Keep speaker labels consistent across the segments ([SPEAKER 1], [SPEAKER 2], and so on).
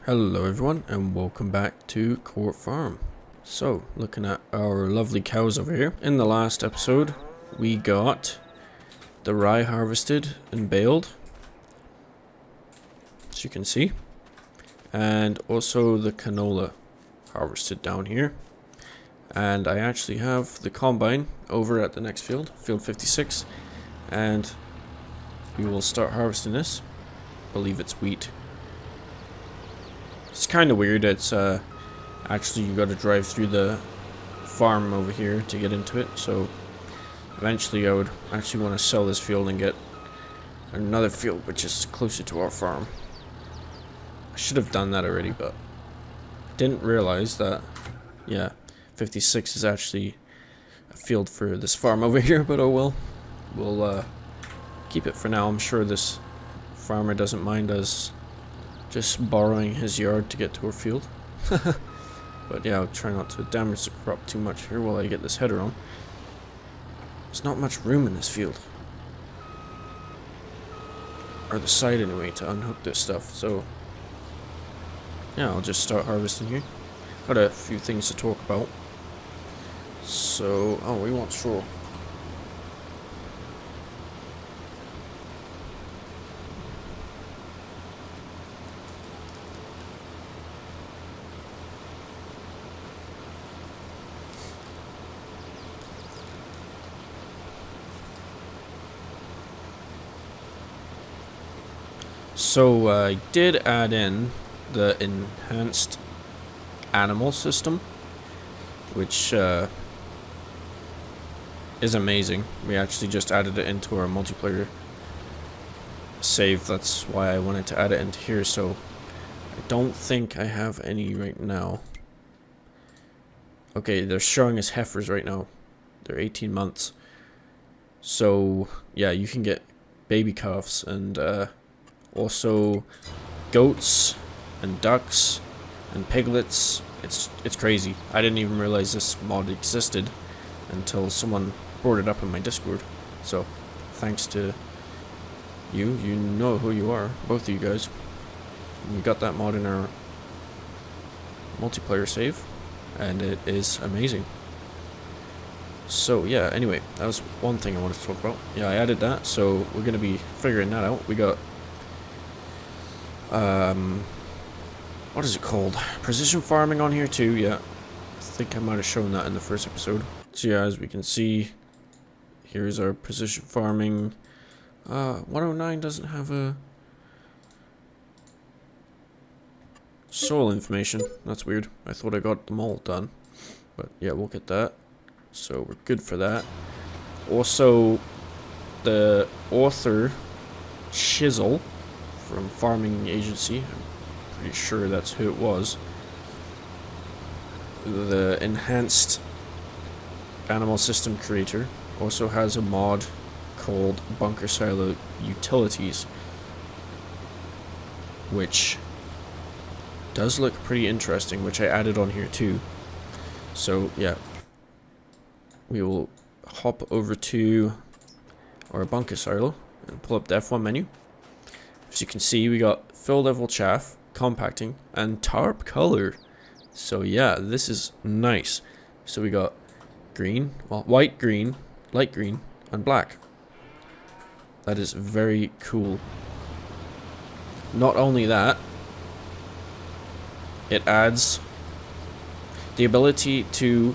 [SPEAKER 1] Hello everyone and welcome back to Court Farm. So, looking at our lovely cows over here. In the last episode, we got the rye harvested and baled, as you can see. And also the canola harvested down here. And I actually have the combine over at the next field, field 56. And we will start harvesting this. I believe it's wheat. It's kind of weird. It's actually you got to drive through the farm over here to get into it. So eventually I would actually want to sell this field and get another field which is closer to our farm. I should have done that already, but didn't realize that, yeah, 56 is actually a field for this farm over here, but oh well. We'll keep it for now. I'm sure this farmer doesn't mind us just borrowing his yard to get to our field. But yeah, I'll try not to damage the crop too much here while I get this header on. There's not much room in this field. Or the side anyway, to unhook this stuff, so yeah, I'll just start harvesting here. Got a few things to talk about. So, oh, we want straw. So I did add in the enhanced animal system, which is amazing. We actually just added it into our multiplayer save. That's why I wanted to add it into here. So I don't think I have any right now. Okay, they're showing us heifers right now. They're 18 months. So yeah, you can get baby calves and also goats and ducks and piglets. It's crazy. I didn't even realize this mod existed until someone brought it up in my Discord. So thanks to you know who you are, both of you guys. We got that mod in our multiplayer save and it is amazing. So yeah, anyway, that was one thing I wanted to talk about. Yeah, I added that, so we're gonna be figuring that out. We got what is it called? Precision farming on here too, yeah. I think I might have shown that in the first episode. So yeah, as we can see, here's our precision farming. 109 doesn't have a soil information. That's weird. I thought I got them all done. But yeah, we'll get that. So we're good for that. Also, the author, Chisel, from Farming Agency, I'm pretty sure that's who it was. The enhanced animal system creator also has a mod called Bunker Silo Utilities, which does look pretty interesting, which I added on here too. So yeah, we will hop over to our bunker silo and pull up the F1 menu. As you can see, we got fill level chaff, compacting, and tarp color. So yeah, this is nice. So we got green, well, white, green, light green, and black. That is very cool. Not only that, it adds the ability to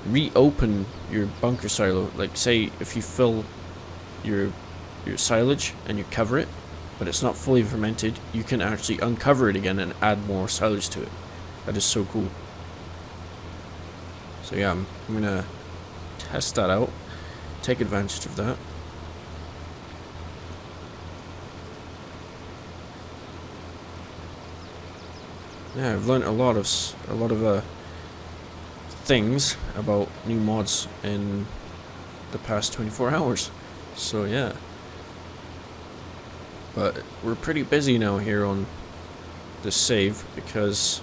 [SPEAKER 1] reopen your bunker silo. Like, say if you fill your silage and you cover it, but it's not fully fermented, you can actually uncover it again and add more silage to it. That is so cool. So yeah, I'm gonna test that out, take advantage of that. Yeah, I've learned a lot of things about new mods in the past 24 hours. So yeah. But we're pretty busy now here on this save because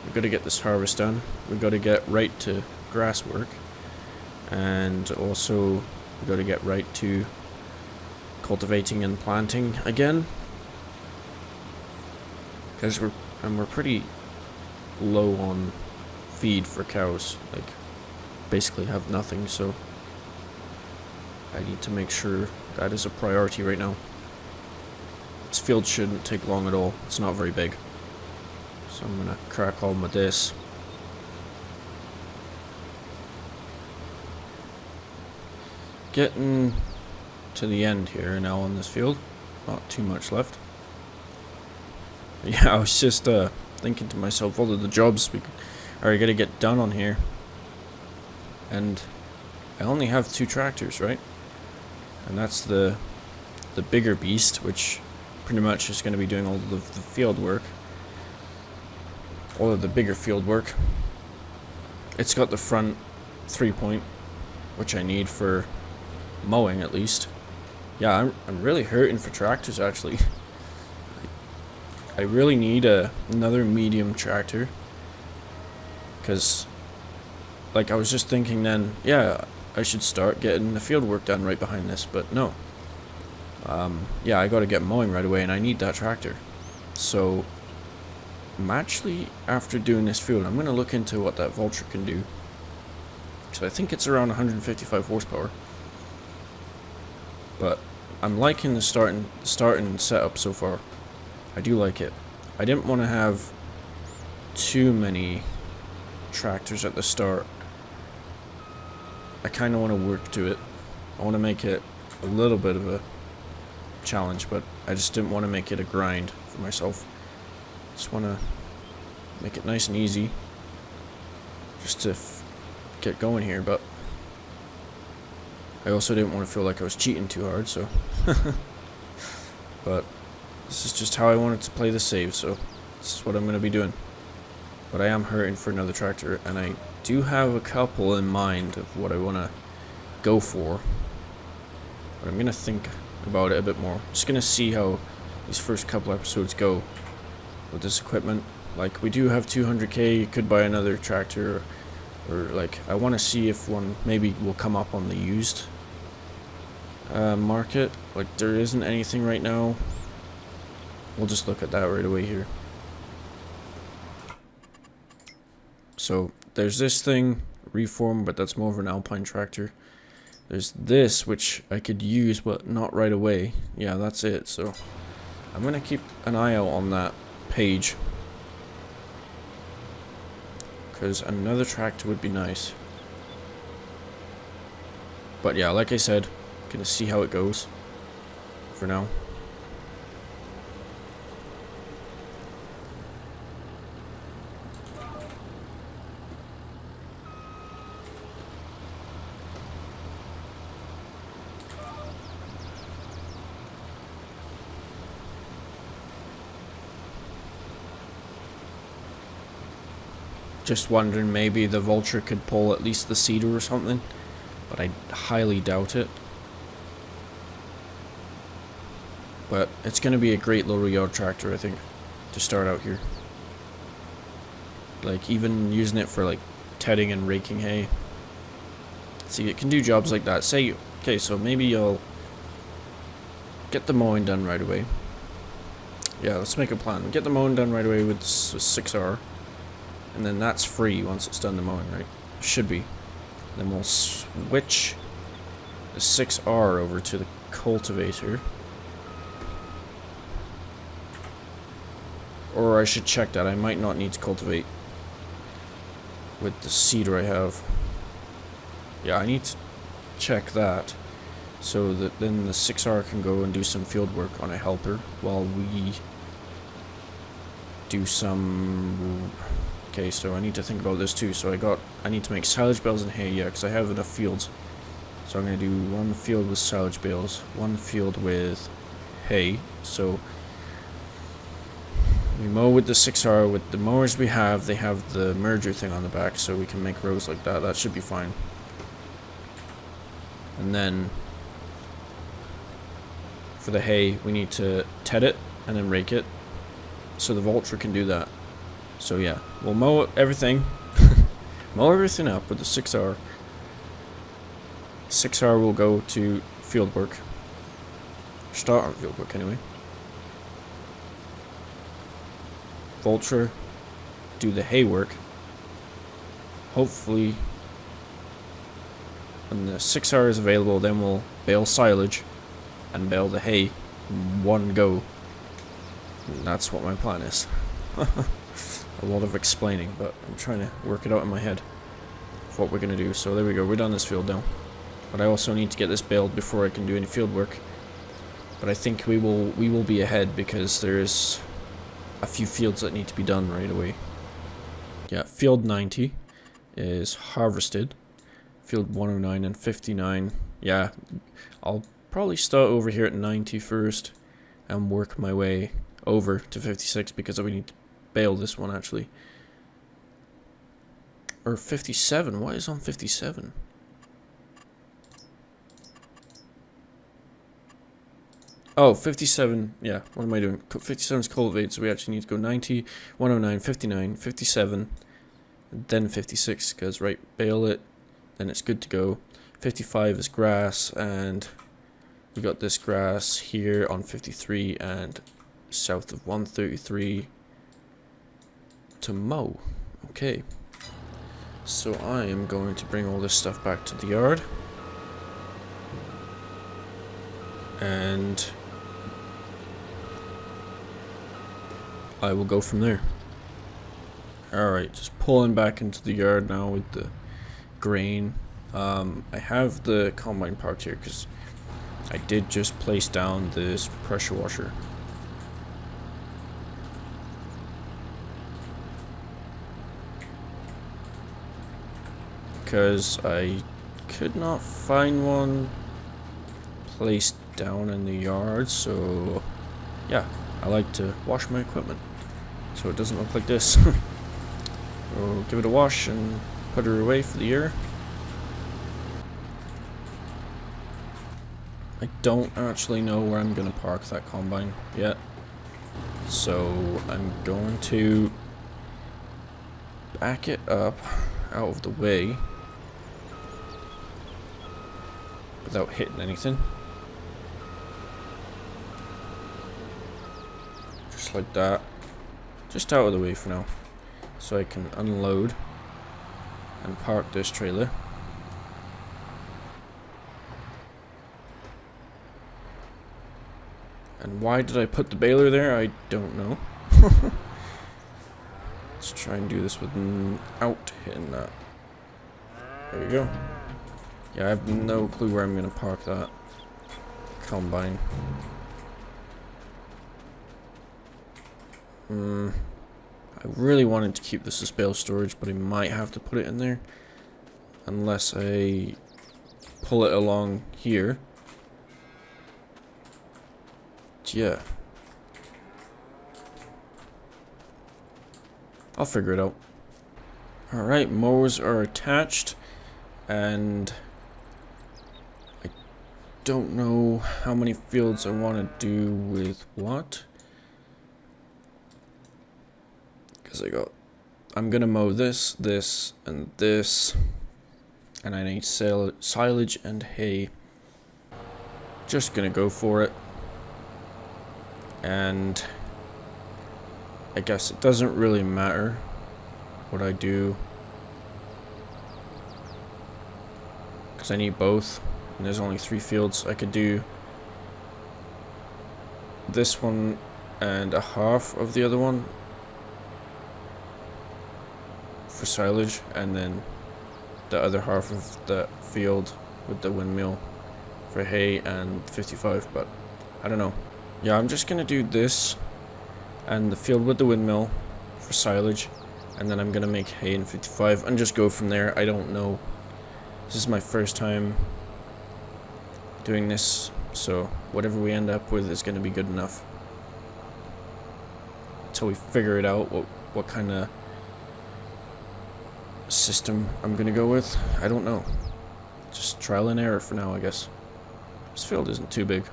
[SPEAKER 1] we've got to get this harvest done. We've got to get right to grass work. And also we've got to get right to cultivating and planting again. Because we're pretty low on feed for cows. Like, basically have nothing, so I need to make sure that is a priority right now. This field shouldn't take long at all. It's not very big. So I'm gonna crack on with this. Getting to the end here now on this field. Not too much left. Yeah, I was just thinking to myself, all of the jobs we are gonna get done on here. And I only have 2 tractors, right? And that's the bigger beast, which pretty much is going to be doing all of the field work. All of the bigger field work. It's got the front 3-point, which I need for mowing at least. Yeah, I'm really hurting for tractors actually. I really need another medium tractor. Because, like, I was just thinking then, yeah, I should start getting the field work done right behind this, but no. Yeah, I gotta get mowing right away, and I need that tractor. So, I'm actually, after doing this field, I'm gonna look into what that Vulture can do. Because I think it's around 155 horsepower. But, I'm liking the starting setup so far. I do like it. I didn't want to have too many tractors at the start. I kind of want to work to it. I want to make it a little bit of a challenge, but I just didn't want to make it a grind for myself. Just want to make it nice and easy, just to get going here, but I also didn't want to feel like I was cheating too hard, so but this is just how I wanted to play the save, so this is what I'm going to be doing. But I am hurting for another tractor, and I do have a couple in mind of what I want to go for. But I'm going to think about it a bit more. Just going to see how these first couple episodes go with this equipment. Like, we do have 200k, you could buy another tractor, or like, I want to see if one maybe will come up on the used market. Like, there isn't anything right now. We'll just look at that right away here. So, there's this thing, Reform, but that's more of an Alpine tractor. There's this, which I could use, but not right away. Yeah, that's it. So, I'm going to keep an eye out on that page. Because another tractor would be nice. But yeah, like I said, going to see how it goes for now. Just wondering, maybe the Vulture could pull at least the seeder or something, but I highly doubt it. But it's going to be a great little yard tractor, I think, to start out here. Like, even using it for, like, tedding and raking hay. See, it can do jobs like that. Say, okay, so maybe you'll get the mowing done right away. Yeah, let's make a plan. Get the mowing done right away with 6R. And then that's free once it's done the mowing, right? Should be. Then we'll switch the 6R over to the cultivator. Or I should check that. I might not need to cultivate with the seeder I have. Yeah, I need to check that. So that then the 6R can go and do some field work on a helper while we do some... Okay, so I need to think about this too. So I need to make silage bales and hay, yeah, because I have enough fields. So I'm going to do one field with silage bales, one field with hay. So we mow with the 6R. With the mowers we have, they have the merger thing on the back, so we can make rows like that. That should be fine. And then for the hay, we need to ted it and then rake it, so the Vulture can do that. So yeah, we'll mow everything, mow everything up with the 6R. 6R will go to field work. Start on field work anyway. vulture, do the hay work. Hopefully, when the 6 hours available, then we'll bale silage and bale the hay in one go. And that's what my plan is. A lot of explaining, but I'm trying to work it out in my head of what we're going to do. So there we go, we're done this field now. But I also need to get this baled before I can do any field work. But I think we will be ahead because there's a few fields that need to be done right away. Yeah, field 90 is harvested. Field 109 and 59. Yeah, I'll probably start over here at 90 first and work my way over to 56 because we need to bale this one actually. Or 57. What is on 57? Oh, 57, yeah, what am I doing? 57 is cultivate, so we actually need to go 90, 109, 59, 57, then 56, because, right, bale it, then it's good to go. 55 is grass, and we got this grass here on 53, and south of 133 to mow. Okay, so I am going to bring all this stuff back to the yard, and I will go from there. Alright, just pulling back into the yard now with the grain. I have the combine parked here because I did just place down this pressure washer. Because I could not find one placed down in the yard, so yeah, I like to wash my equipment so it doesn't look like this. We'll give it a wash and put her away for the year. I don't actually know where I'm going to park that combine yet, so I'm going to back it up out of the way without hitting anything. Just like that. Just out of the way for now, so I can unload and park this trailer. And why did I put the baler there? I don't know. Let's try and do this without hitting that. There we go. Yeah, I have no clue where I'm going to park that combine. I really wanted to keep this as bale storage, but I might have to put it in there unless I pull it along here. Yeah, I'll figure it out. Alright, mowers are attached, and I don't know how many fields I want to do with what. Because I'm gonna mow this, this, and this, and I need silage and hay. Just gonna go for it, and I guess it doesn't really matter what I do, because I need both, and there's only 3 fields. I could do this one and a half of the other one for silage, and then the other half of the field with the windmill for hay and 55, but I don't know. Yeah, I'm just gonna do this and the field with the windmill for silage, and then I'm gonna make hay in 55 and just go from there. I don't know. This is my first time doing this, so whatever we end up with is gonna be good enough until we figure it out what kind of system I'm gonna go with. I don't know. Just trial and error for now, I guess. This field isn't too big.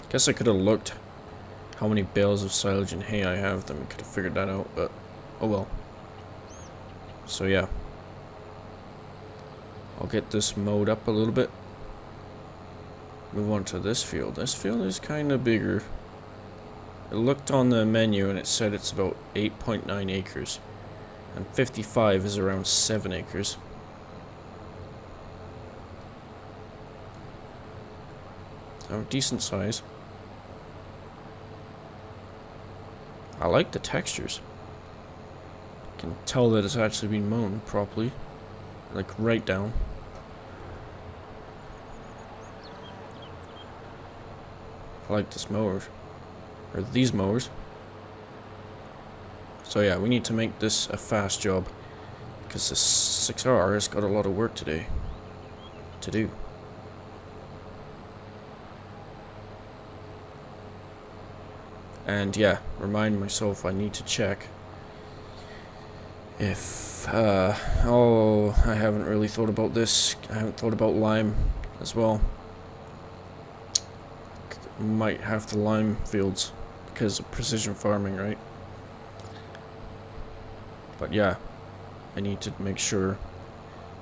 [SPEAKER 1] Guess I could have looked how many bales of silage and hay I have, then we could have figured that out, but oh well. So yeah, I'll get this mowed up a little bit. Move on to this field. This field is kind of bigger. I looked on the menu and it said it's about 8.9 acres. And 55 is around 7 acres. So decent size. I like the textures. You can tell that it's actually been mown properly. Like right down. I like this mower. Or these mowers. So yeah, we need to make this a fast job. Because this 6R has got a lot of work today. To do. And yeah, remind myself I need to check if, oh, I haven't really thought about this. I haven't thought about lime as well. Might have to lime fields because of precision farming, right? But yeah, I need to make sure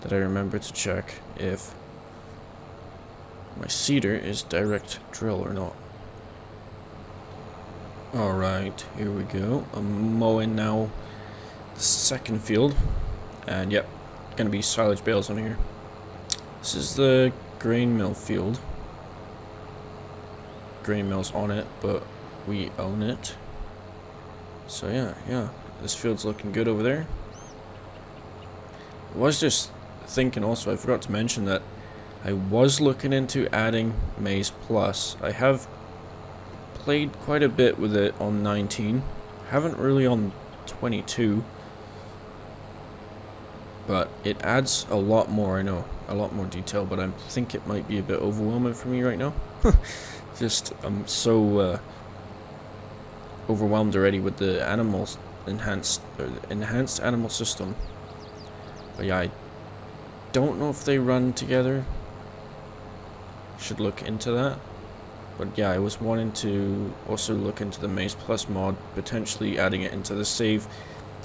[SPEAKER 1] that I remember to check if my seeder is direct drill or not. Alright, here we go. I'm mowing now the second field. And yep, gonna be silage bales on here. This is the grain mill field. Grain mill's on it, but we own it. So yeah, this field's looking good over there. I was just thinking also, I forgot to mention that I was looking into adding Maize Plus. I have played quite a bit with it on 19. Haven't really on 22. But it adds a lot more, I know. A lot more detail, but I think it might be a bit overwhelming for me right now. Just, I'm so overwhelmed already with the animals enhanced animal system. But yeah, I don't know if they run together. Should look into that. But yeah, I was wanting to also look into the Maize Plus mod, potentially adding it into the save.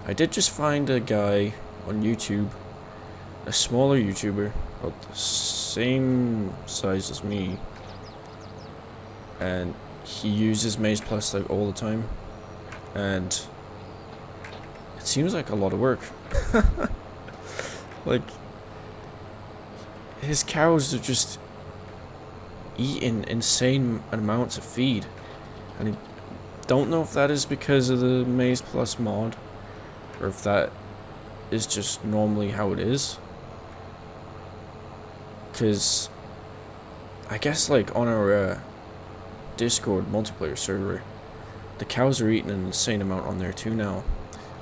[SPEAKER 1] I did just find a guy on YouTube, a smaller YouTuber, about the same size as me, and he uses Maize Plus like all the time, and it seems like a lot of work. Like, his cows are just eating insane amounts of feed, and I don't know if that is because of the Maize Plus mod, or if that is just normally how it is. Because I guess like on our Discord multiplayer server, the cows are eating an insane amount on there too now.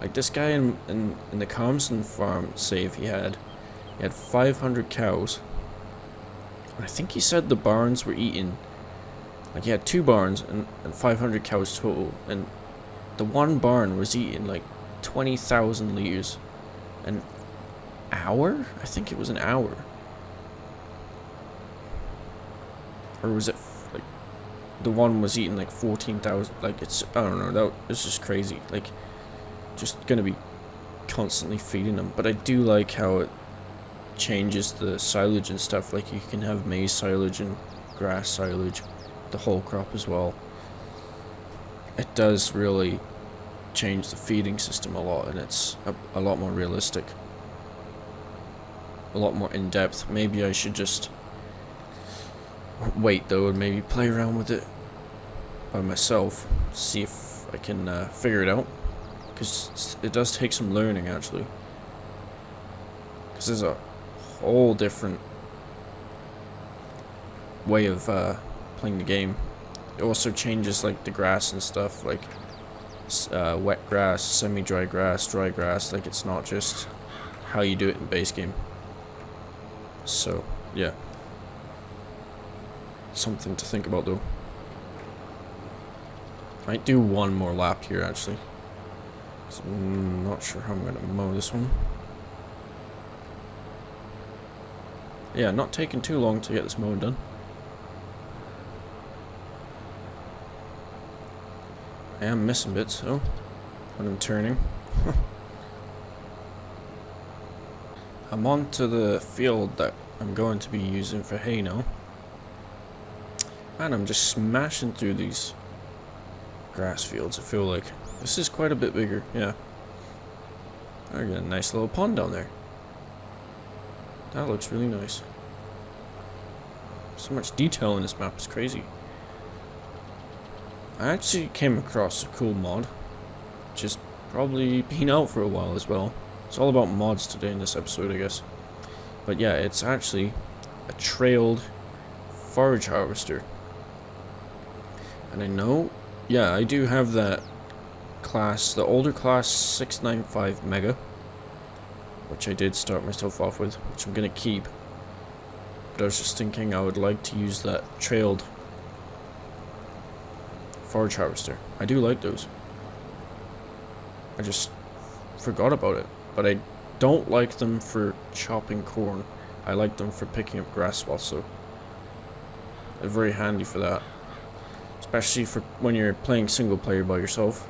[SPEAKER 1] Like this guy in the Comston farm save he had 500 cows. And I think he said the barns were eating, like he had 2 barns and 500 cows total, and the one barn was eating like 20,000 liters an hour? I think it was an hour. Or was it like the one was eating like 14,000? Like it's, I don't know, that it's just crazy. Like just gonna be constantly feeding them. But I do like how it changes the silage and stuff. Like you can have maize silage and grass silage, the whole crop as well. It does really change the feeding system a lot, and it's a lot more realistic, a lot more in depth. Maybe I should just wait though and maybe play around with it by myself, see if I can figure it out, because it does take some learning actually, because there's a whole different way of playing the game. It also changes like the grass and stuff, like wet grass, semi-dry grass, dry grass. Like it's not just how you do it in base game. So yeah, something to think about though. Might do one more lap here actually. So I'm not sure how I'm gonna mow this one. Yeah, not taking too long to get this mowed done. I am missing bits though when I'm turning. I'm on to the field that I'm going to be using for hay now. Man, I'm just smashing through these grass fields, I feel like. This is quite a bit bigger, yeah. I got a nice little pond down there. That looks really nice. So much detail in this map, it's crazy. I actually came across a cool mod, which has probably been out for a while as well. It's all about mods today in this episode, I guess. But yeah, it's actually a trailed forage harvester. And I know, yeah, I do have that class, the older class 695 Mega, which I did start myself off with, which I'm going to keep. But I was just thinking I would like to use that trailed forage harvester. I do like those. I just forgot about it. But I don't like them for chopping corn. I like them for picking up grass also. They're very handy for that. Especially for when you're playing single player by yourself.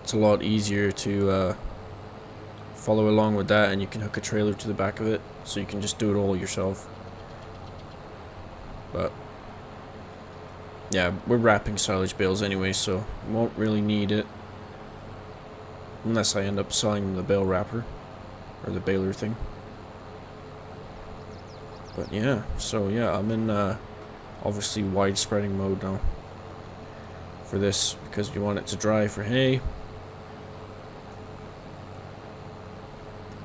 [SPEAKER 1] It's a lot easier to follow along with that, and you can hook a trailer to the back of it, so you can just do it all yourself. But yeah, we're wrapping silage bales anyway, so won't really need it. Unless I end up selling the bale wrapper, or the baler thing. But yeah, so yeah, I'm in obviously wide spreading mode now for this, because we want it to dry for hay.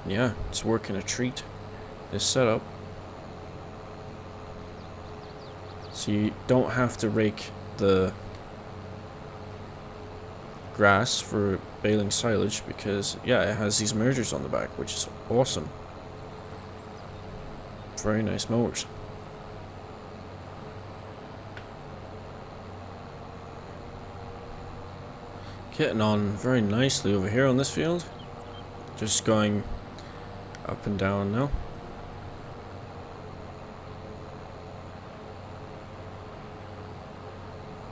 [SPEAKER 1] Yeah, it's working a treat, this setup. So you don't have to rake the grass for baling silage, because yeah, it has these mergers on the back, which is awesome. Very nice mowers. Getting on very nicely over here on this field. Just going up and down now.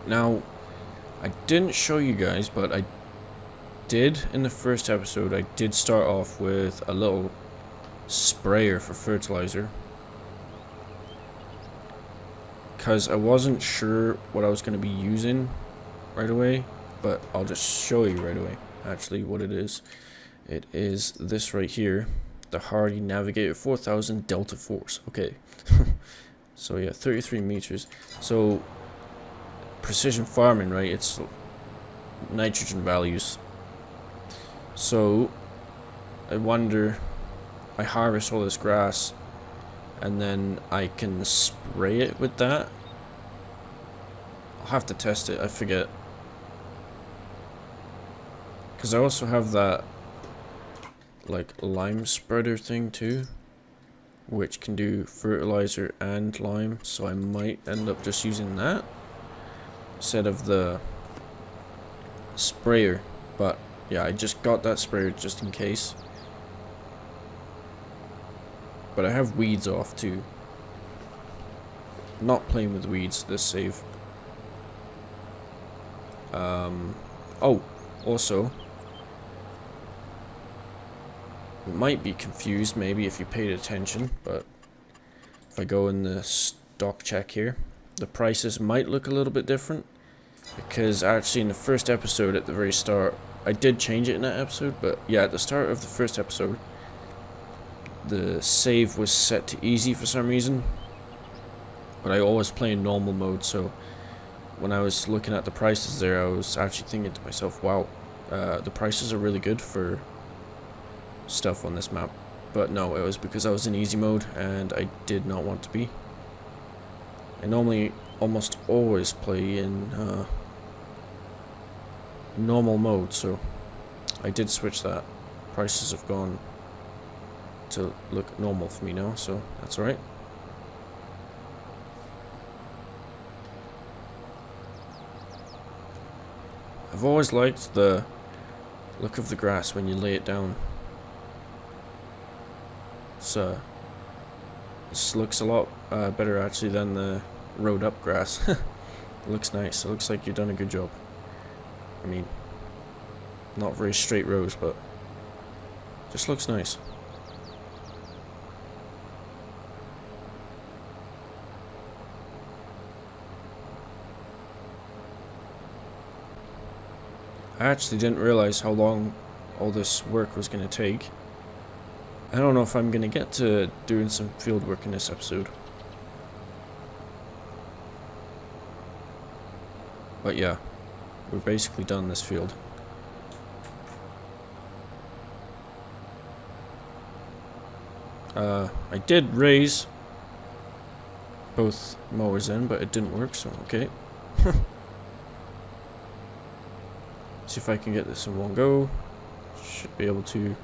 [SPEAKER 1] Now, I didn't show you guys, but I did in the first episode. I did start off with a little sprayer for fertilizer, because I wasn't sure what I was going to be using right away, but I'll just show you right away actually what it is. It is this right here, the Hardy Navigator 4000 Delta Force. Okay. So yeah, 33 meters. So precision farming, right? It's nitrogen values. So I wonder, I harvest all this grass and then I can spray it with that. I'll have to test it, I forget. Because I also have that like lime spreader thing too, which can do fertilizer and lime, so I might end up just using that instead of the sprayer. But yeah, I just got that sprayer just in case. But I have weeds off too. Not playing with weeds this save. Oh, also, you might be confused maybe if you paid attention, but if I go in the stock check here, the prices might look a little bit different, because actually in the first episode at the very start, I did change it in that episode, but yeah, at the start of the first episode, the save was set to easy for some reason, but I always play in normal mode, so when I was looking at the prices there, I was actually thinking to myself, wow, the prices are really good for stuff on this map. But no, it was because I was in easy mode and I did not want to be. I normally almost always play in normal mode, so I did switch that. Prices have gone to look normal for me now, so that's alright. I've always liked the look of the grass when you lay it down. This looks a lot better actually than the rode up grass. It looks nice. It looks like you've done a good job. I mean, not very straight rows, but just looks nice. I actually didn't realize how long all this work was going to take. I don't know if I'm going to get to doing some field work in this episode. But yeah, we're basically done this field. I did raise both mowers in, but it didn't work, so okay. See if I can get this in one go. Should be able to.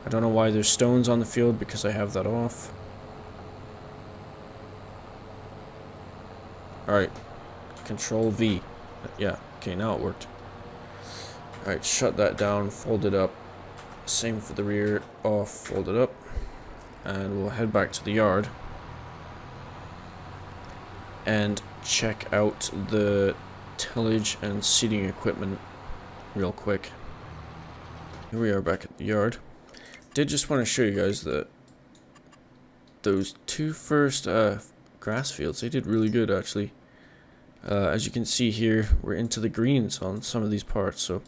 [SPEAKER 1] I don't know why there's stones on the field because I have that off. Alright. Control V. Yeah, okay, now it worked. Alright, shut that down, fold it up. Same for the rear, off, fold it up. And we'll head back to the yard and check out the tillage and seeding equipment real quick. Here we are back at the yard. Did just want to show you guys that those two first grass fields, they did really good actually. As you can see here, we're into the greens on some of these parts, so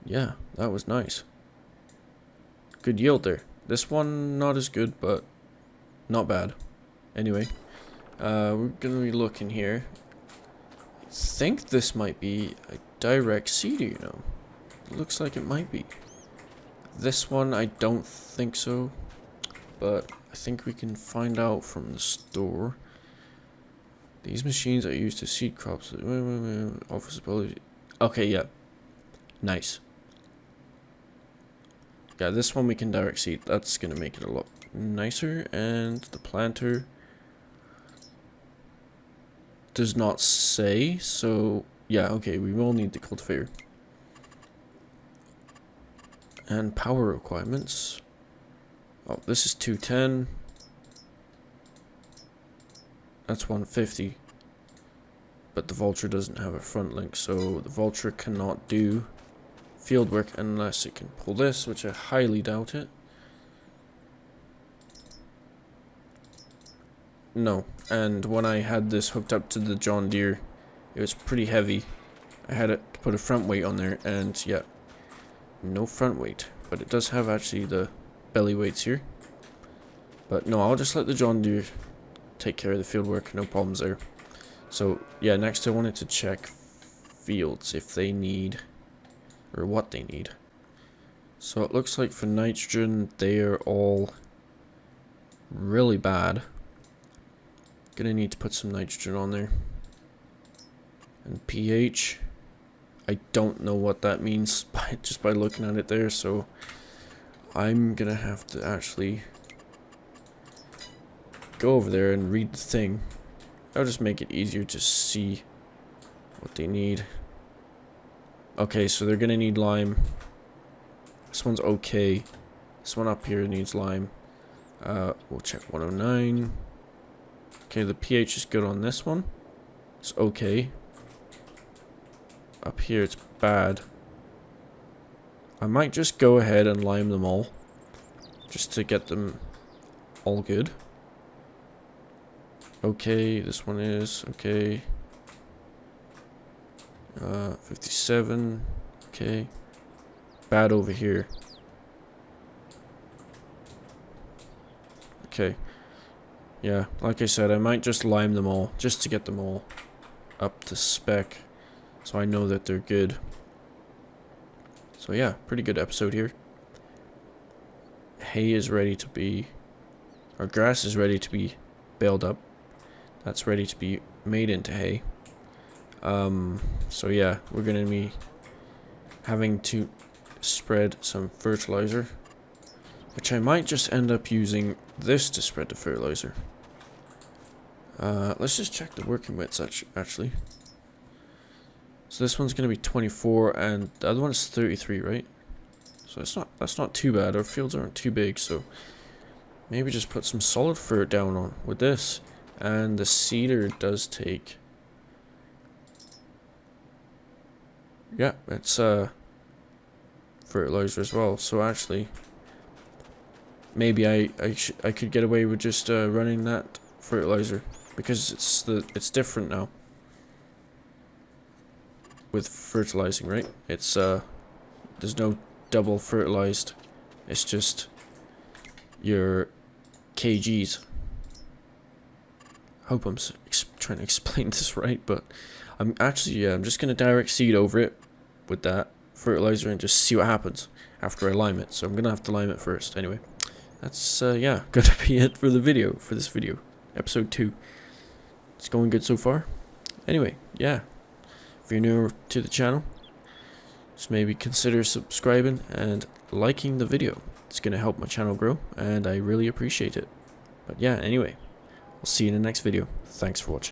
[SPEAKER 1] yeah, that was nice. Good yield there. This one not as good, but not bad. Anyway, we're gonna be looking here. I think this might be a direct seeder, you know. It looks like it might be. This one I don't think so, but I think we can find out from the store. These machines are used to seed crops. Office ability. Okay, yeah. Nice. Yeah, this one we can direct seed. That's gonna make it a lot nicer. And the planter does not say, so yeah, okay, we will need the cultivator. And power requirements. Oh, this is 210. That's 150. But the Vulture doesn't have a front link, so the Vulture cannot do field work unless it can pull this, which I highly doubt it. No, and when I had this hooked up to the John Deere, it was pretty heavy. I had to put a front weight on there, and yeah, no front weight. But it does have actually the belly weights here. But no, I'll just let the John Deere take care of the field work, no problems there. So yeah, next I wanted to check fields if they need, or what they need. So it looks like for nitrogen, they are all really bad. Gonna need to put some nitrogen on there. And pH, I don't know what that means just by looking at it there, so I'm gonna have to actually go over there and read the thing. That'll just make it easier to see what they need. Okay, so they're gonna need lime. This one's okay. This one up here needs lime. We'll check 109. Okay, the pH is good on this one. It's okay. Up here it's bad. I might just go ahead and lime them all, just to get them all good. Okay, this one is okay. 57. Okay. Bad over here. Okay. Yeah, like I said, I might just lime them all, just to get them all up to spec, so I know that they're good. So yeah, pretty good episode here. Hay is ready to be, or grass is ready to be baled up. That's ready to be made into hay. So yeah, we're gonna be having to spread some fertilizer, which I might just end up using this to spread the fertilizer. Let's just check the working widths actually. So this one's gonna be 24 and the other one is 33, right? So that's not too bad. Our fields aren't too big, so maybe just put some solid fert down on with this. And the seeder does take, yeah, it's fertilizer as well. So actually, maybe I could get away with just running that fertilizer because it's different now with fertilizing, right? It's there's no double fertilized. It's just your kgs. Hope I'm trying to explain this right, but I'm actually I'm just gonna direct seed over it with that fertilizer and just see what happens after I lime it. So I'm gonna have to lime it first. Anyway, that's yeah, gonna be it for the video, for this video, episode 2. It's going good so far. Anyway, yeah, if you're new to the channel, just maybe consider subscribing and liking the video. It's gonna help my channel grow, and I really appreciate it. But yeah, anyway, I'll see you in the next video. Thanks for watching.